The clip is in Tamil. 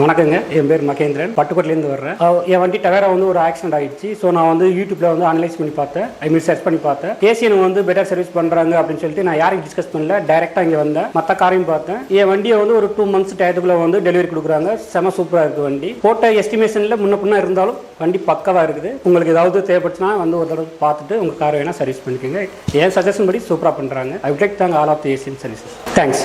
வணக்கங்க, என் பேர் மகேந்திரன், பட்டுக்கோட்டையிலேருந்து வர்றேன். என் வண்டி டவேரா வந்து ஒரு ஆக்சிடென்ட் ஆகிடுச்சு. ஸோ நான் வந்து யூடியூப்ல வந்து அனலைஸ் பண்ணி பார்த்தேன், சர்ச் பண்ணி பார்த்தேன். ACN வந்து பெட்டர் சர்வீஸ் பண்ணுறாங்க அப்படின்னு சொல்லிட்டு நான் யாரையும் டிஸ்கஸ் பண்ணல, டேரெக்டாக இங்கே வந்தேன். மற்ற காரையும் பார்த்தேன். என் வண்டியை வந்து ஒரு 2 months டயத்துக்குள்ள வந்து டெலிவரி கொடுக்குறாங்க. செம சூப்பராக இருக்குது வண்டி. போட்ட எஸ்டிமேஷனில் முன்ன பின்னா இருந்தாலும் வண்டி பக்கவாக இருக்குது. உங்களுக்கு ஏதாவது தேவைப்பட்டுச்சுன்னா வந்து ஒரு தடவை பார்த்துட்டு உங்கள் காரை வேணால் சர்வீஸ் பண்ணிக்கோங்க. என் சஜஷன் படி சூப்பராக பண்ணுறாங்க. I would like thank all of the ACN services. Thanks.